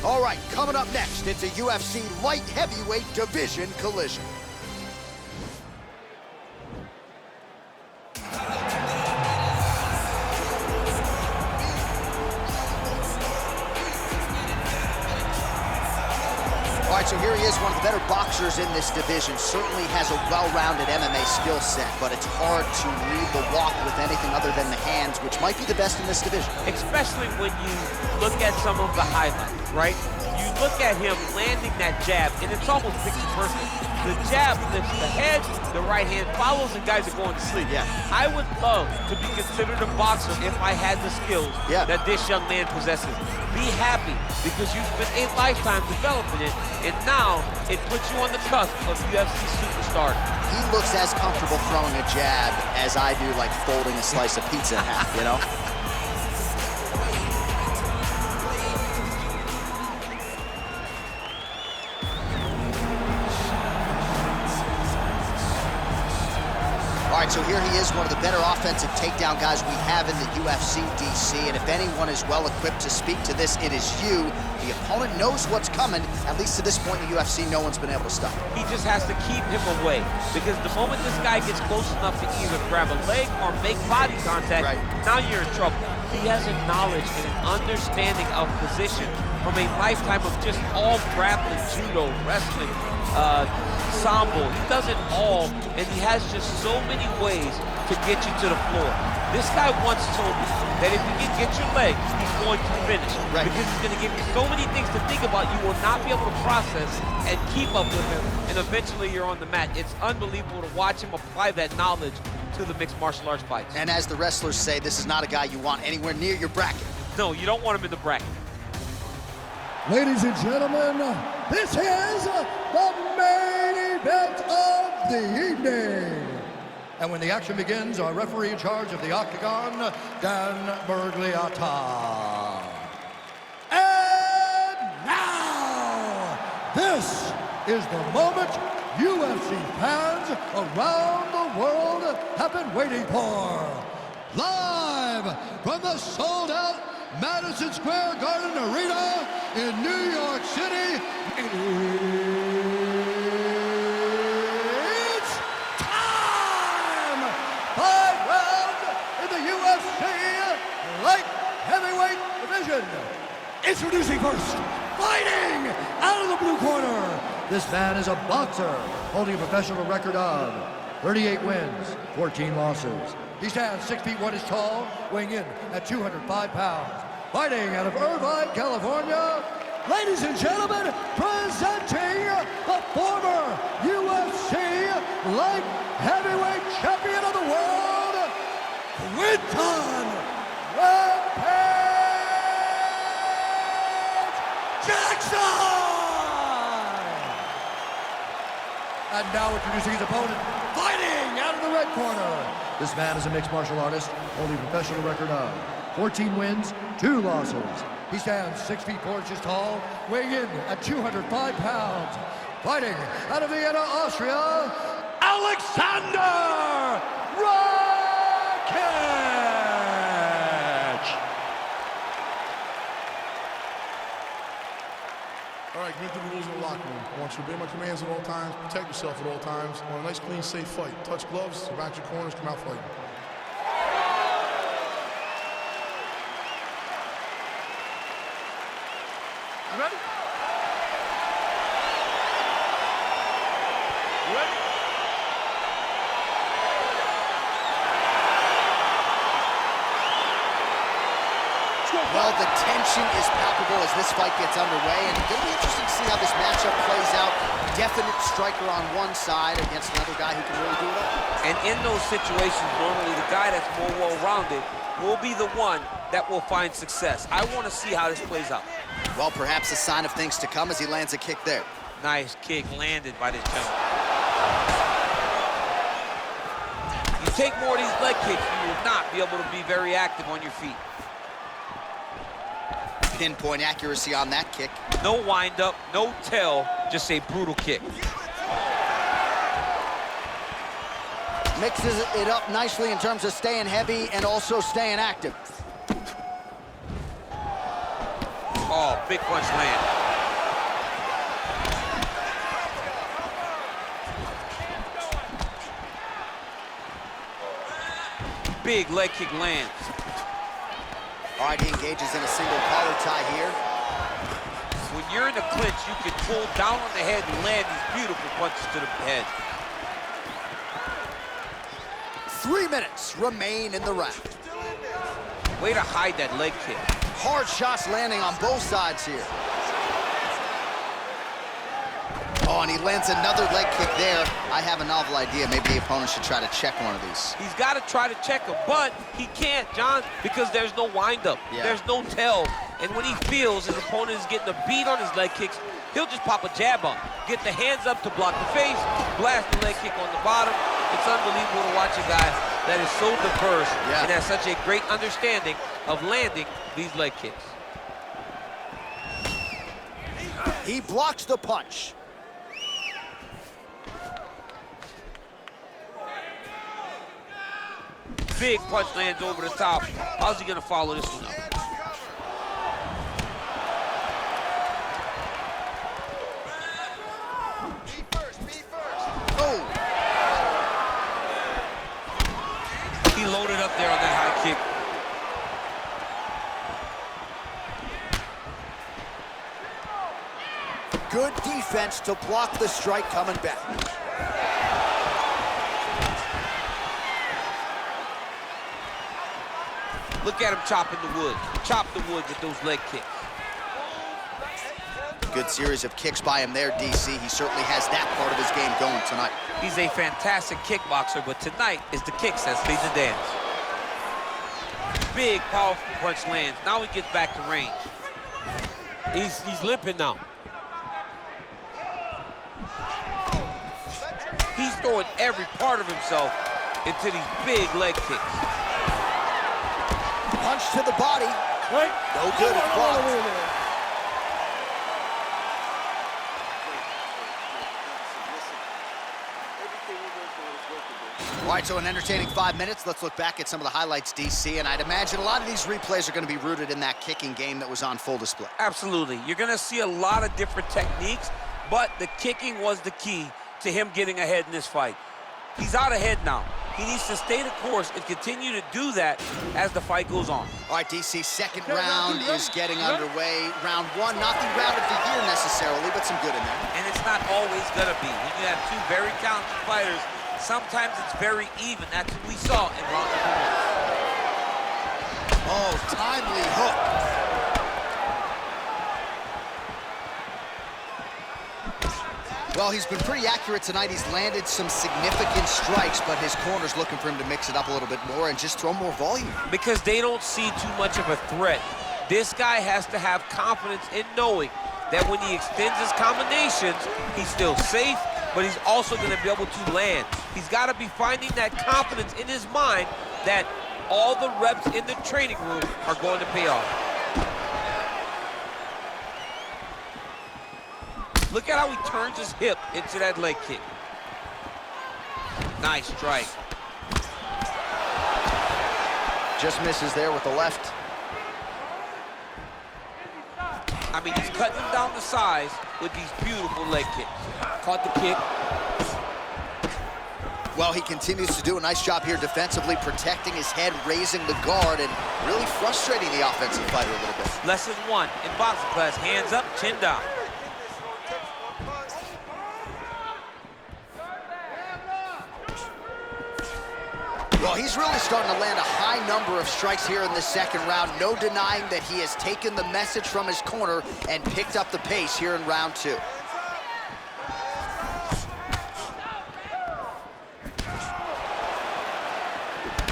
All right, coming up next, it's a UFC light heavyweight division collision. All right, so here he is, one of the better boxers in this division. Certainly has a well-rounded MMA skill set, but it's hard to lead the walk with anything other than the hands, which might be the best in this division. Especially when you look at some of the highlights, right? You look at him landing that jab, and it's almost picture perfect. The jab lifts the head, the right hand follows, and guys are going to sleep. Yeah. I would love to be considered a boxer if I had the skills that this young man possesses. Be happy, because you spent a lifetime developing it, and now it puts you on the cusp of UFC superstar. He looks as comfortable throwing a jab as I do, like folding a slice of pizza in half, you know? All right, so here he is, one of the better offensive takedown guys we have in the UFC, DC, and if anyone is well-equipped to speak to this, it is you. The opponent knows what's coming. At least to this point in the UFC, no one's been able to stop him. He just has to keep him away, because the moment this guy gets close enough to either grab a leg or make body contact, now you're in trouble. He has a knowledge and an understanding of position from a lifetime of just all grappling, judo, wrestling, sambo. He does it all, and he has just so many ways to get you to the floor. This guy once told me that if you can get your leg, he's going to finish. Because he's going to give you so many things to think about, you will not be able to process and keep up with him, and eventually you're on the mat. It's unbelievable to watch him apply that knowledge to the mixed martial arts fights. And as the wrestlers say, this is not a guy you want anywhere near your bracket. No, you don't want him in the bracket. Ladies and gentlemen, this is the main event of the evening. And when the action begins, our referee in charge of the Octagon, Dan Bergliata. And now, this is the moment UFC fans around the world have been waiting for. Live from the sold-out Madison Square Garden Arena in New York City, it's time! 5 rounds in the UFC light heavyweight division. Introducing first, fighting out of the blue corner. This man is a boxer holding a professional record of 38 wins, 14 losses. He stands 6 feet 1 inch tall, weighing in at 205 pounds. Fighting out of Irvine, California, ladies and gentlemen, presenting the former UFC light heavyweight champion of the world, Quinton Rampage Jackson! And now introducing his opponent, fighting out of the red corner. This man is a mixed martial artist, holding a professional record of 14 wins, 2 losses. He stands 6 feet 4 inches tall, weighing in at 205 pounds. Fighting out of Vienna, Austria, Alexander All right, get through the rules of the locker room. I want you to obey my commands at all times, protect yourself at all times. I want a nice, clean, safe fight. Touch gloves, surround your corners, come out fighting. You ready? You ready? Well, the tension is palpable as this fight gets underway, and it's going to be interesting to see how this matchup plays out. Definite striker on one side against another guy who can really do it all. And in those situations, normally the guy that's more well-rounded will be the one that will find success. I want to see how this plays out. Well, perhaps a sign of things to come as he lands a kick there. Nice kick landed by this gentleman. You take more of these leg kicks, you will not be able to be very active on your feet. Pinpoint accuracy on that kick. No wind-up, no tail, just a brutal kick. Mixes it up nicely in terms of staying heavy and also staying active. Oh, big punch land. Big leg kick lands. All right, he engages in a single collar tie here. When you're in a clinch, you can pull down on the head and land these beautiful punches to the head. 3 minutes remain in the round. Way to hide that leg kick. Hard shots landing on both sides here. Oh, and he lands another leg kick there. I have a novel idea. Maybe the opponent should try to check one of these. He's got to try to check him, but he can't, John, because there's no windup. Yeah. There's no tell. And when he feels his opponent is getting a beat on his leg kicks, he'll just pop a jab up, get the hands up to block the face, blast the leg kick on the bottom. It's unbelievable to watch a guy that is so diverse and has such a great understanding of landing these leg kicks. He blocks the punch. Big punch lands over the top. How's he gonna follow this one up? Oh! He loaded up there on that high kick. Good defense to block the strike coming back. Look at him chopping the wood. Chop the wood with those leg kicks. Good series of kicks by him there, DC. He certainly has that part of his game going tonight. He's a fantastic kickboxer, but tonight is the kicks that lead the dance. Big, powerful punch lands. Now he gets back to range. He's limping now. He's throwing every part of himself into these big leg kicks. Punch to the body. No good, it's blocked. All right, so an entertaining 5 minutes. Let's look back at some of the highlights, DC, and I'd imagine a lot of these replays are going to be rooted in that kicking game that was on full display. Absolutely. You're going to see a lot of different techniques, but the kicking was the key to him getting ahead in this fight. He's out ahead now. He needs to stay the course and continue to do that as the fight goes on. All right, DC, second round is getting underway. Round one, not the round of the year necessarily, but some good in there. And it's not always going to be. When you have two very talented fighters, sometimes it's very even. That's what we saw in round number one. Oh, timely hook. Well, he's been pretty accurate tonight. He's landed some significant strikes, but his corner's looking for him to mix it up a little bit more and just throw more volume. Because they don't see too much of a threat. This guy has to have confidence in knowing that when he extends his combinations, he's still safe, but he's also going to be able to land. He's got to be finding that confidence in his mind that all the reps in the training room are going to pay off. Look at how he turns his hip into that leg kick. Nice strike. Just misses there with the left. I mean, he's cutting him down to size with these beautiful leg kicks. Caught the kick. Well, he continues to do a nice job here defensively, protecting his head, raising the guard, and really frustrating the offensive fighter a little bit. Lesson one in boxing class, hands up, chin down. Well, he's really starting to land a high number of strikes here in the second round. No denying that he has taken the message from his corner and picked up the pace here in round two.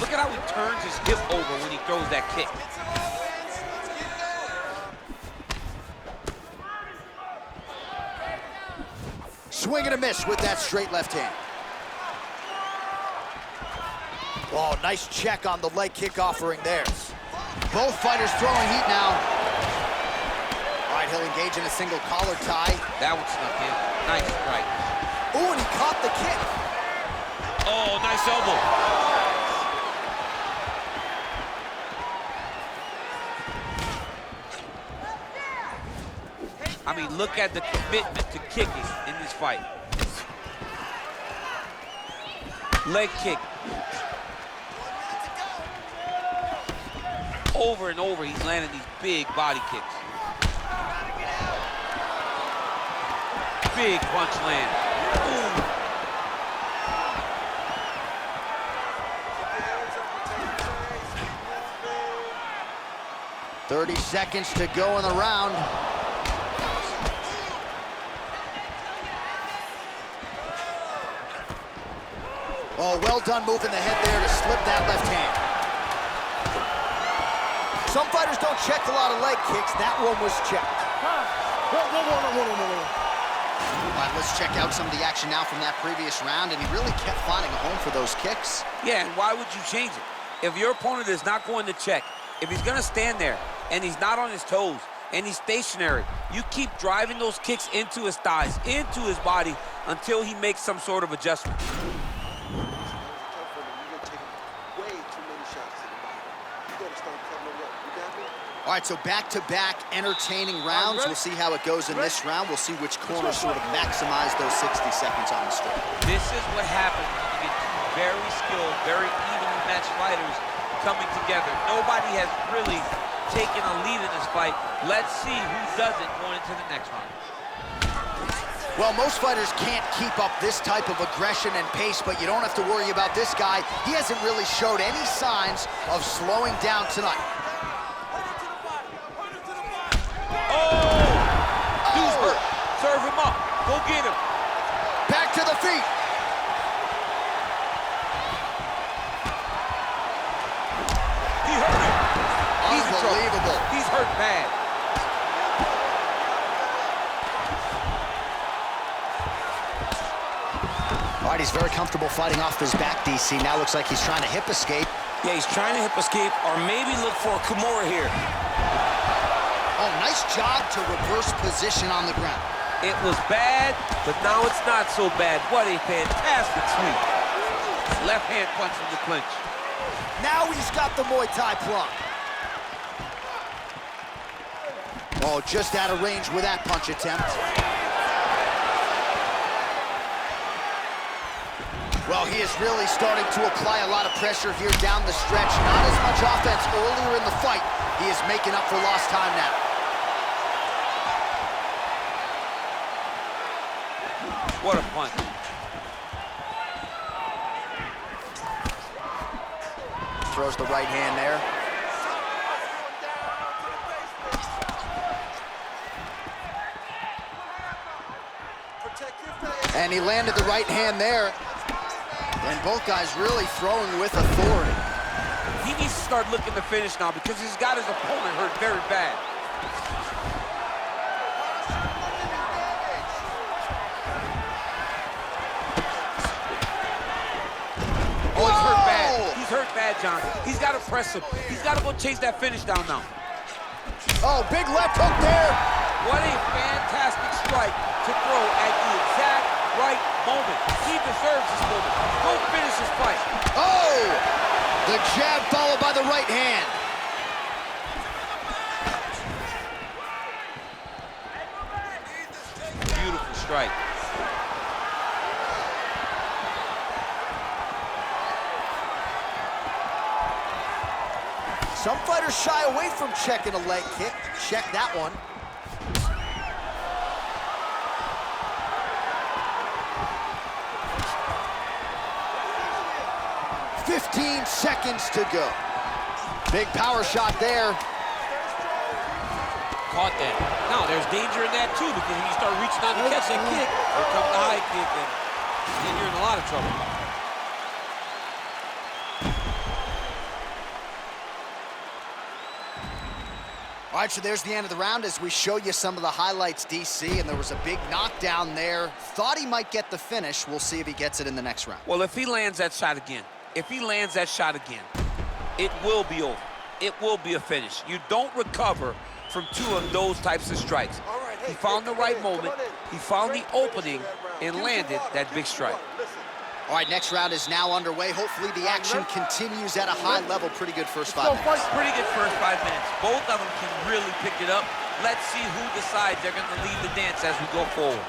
Look at how he turns his hip over when he throws that kick. Swing and a miss with that straight left hand. Oh, nice check on the leg kick offering there. Both fighters throwing heat now. All right, he'll engage in a single collar tie. That one snuck in. Nice strike. Oh, and he caught the kick. Oh, nice elbow. I mean, look at the commitment to kicking in this fight. Leg kick. Over and over, he's landing these big body kicks. Big punch land. Ooh. 30 seconds to go in the round. Oh, well done moving the head there to slip that left hand. Some fighters don't check a lot of leg kicks. That one was checked. All right, let's check out some of the action now from that previous round, and he really kept finding a home for those kicks. Yeah, and why would you change it? If your opponent is not going to check, if he's going to stand there and he's not on his toes and he's stationary, you keep driving those kicks into his thighs, into his body, until he makes some sort of adjustment. All right, so back-to-back entertaining rounds. We'll see how it goes in this round. We'll see which corner sort of maximize those 60 seconds on the strip. This is what happens when you get two very skilled, very evenly matched fighters coming together. Nobody has really taken a lead in this fight. Let's see who does it going into the next round. Well, most fighters can't keep up this type of aggression and pace, but you don't have to worry about this guy. He hasn't really showed any signs of slowing down tonight. Dude's hurt. Serve him up. Go get him. Back to the feet. He hurt him. He's in trouble. Unbelievable. He's hurt bad. All right, he's very comfortable fighting off his back, DC. Now looks like he's trying to hip escape. Yeah, he's trying to hip escape or maybe look for a Kimura here. Oh, nice job to reverse position on the ground. It was bad, but now it's not so bad. What a fantastic sweep. Left hand punch from the clinch. Now he's got the Muay Thai plug. Oh, just out of range with that punch attempt. Well, he is really starting to apply a lot of pressure here down the stretch. Not as much offense earlier in the fight. He is making up for lost time now. What a punch. Throws the right hand there. And he landed the right hand there. And both guys really throwing with authority. He needs to start looking to finish now because he's got his opponent hurt very bad. Oh, he's hurt bad. He's hurt bad, John. He's got to press him. He's got to go chase that finish down now. Oh, big left hook there. What a fantastic strike to throw at the exact right moment. He deserves this moment. Go finish this fight. Oh, the jab followed by the right hand. Beautiful strike. Some fighters shy away from checking a leg kick. Check that one. 15 seconds to go. Big power shot there. Caught that. Now, there's danger in that, too, because when you start reaching out to catch that kick, here comes the high kick, and then you're in a lot of trouble. All right, so there's the end of the round as we show you some of the highlights, DC, and there was a big knockdown there. Thought he might get the finish. We'll see if he gets it in the next round. Well, if he lands that shot again, it will be over. It will be a finish. You don't recover from two of those types of strikes. He found the right moment, he found the opening, and landed that big strike. All right, next round is now underway. Hopefully the action continues at a high level. Pretty good first 5 minutes. Pretty good first 5 minutes. Both of them can really pick it up. Let's see who decides they're going to lead the dance as we go forward.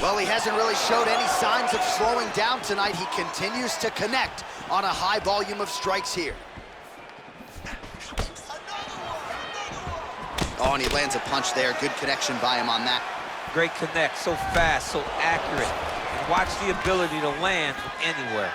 Well, he hasn't really showed any signs of slowing down tonight. He continues to connect on a high volume of strikes here. Oh, and he lands a punch there. Good connection by him on that. Great connect, so fast, so accurate. And watch the ability to land from anywhere.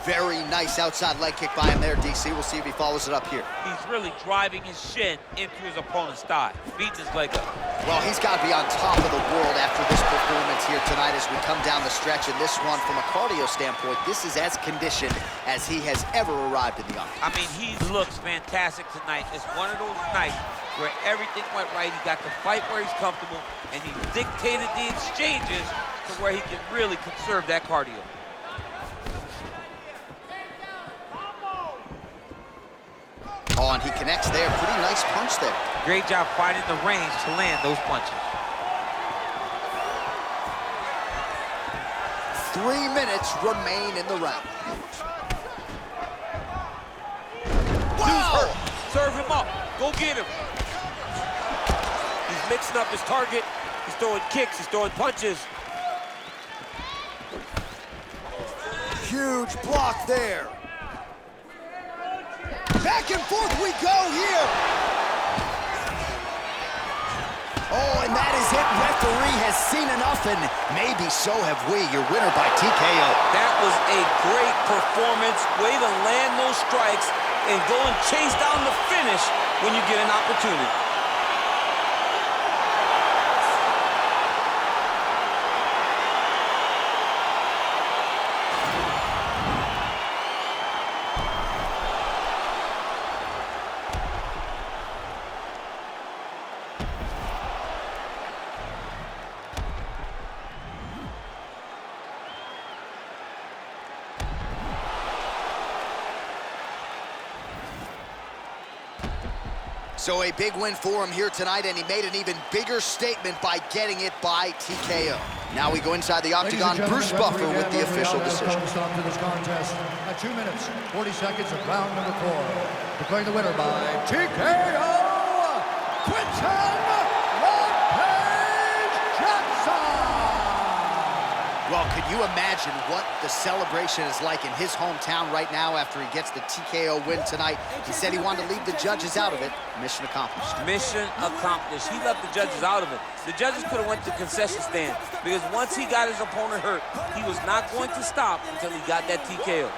Very nice outside leg kick by him there, DC. We'll see if he follows it up here. He's really driving his shin into his opponent's thigh, beating his leg up. Well, he's got to be on top of the world after this performance here tonight as we come down the stretch. And this one, from a cardio standpoint, this is as conditioned as he has ever arrived in the octagon. I mean, he looks fantastic tonight. It's one of those nights where everything went right. He got to fight where he's comfortable, and he dictated the exchanges to where he can really conserve that cardio. Oh, and he connects there. Pretty nice punch there. Great job finding the range to land those punches. 3 minutes remain in the round. Dude's hurt. Serve him up. Go get him. He's mixing up his target. He's throwing kicks. He's throwing punches. Huge block there. Back and forth we go here. Oh, and that is it. Referee has seen enough, and maybe so have we. Your winner by TKO. That was a great performance. Way to land those strikes and go and chase down the finish when you get an opportunity. So a big win for him here tonight, and he made an even bigger statement by getting it by TKO. Now we go inside the octagon. Bruce Buffer with the official decision. Stop to this contest at 2 minutes, 40 seconds of round number 4. Declaring the winner by TKO, Quinton Rampage Jackson! Well, could you imagine what the celebration is like in his hometown right now after he gets the TKO win tonight? He said he wanted to leave the judges out of it. Mission accomplished. Mission accomplished. He left the judges out of it. The judges could have went to the concession stand because once he got his opponent hurt, he was not going to stop until he got that TKO.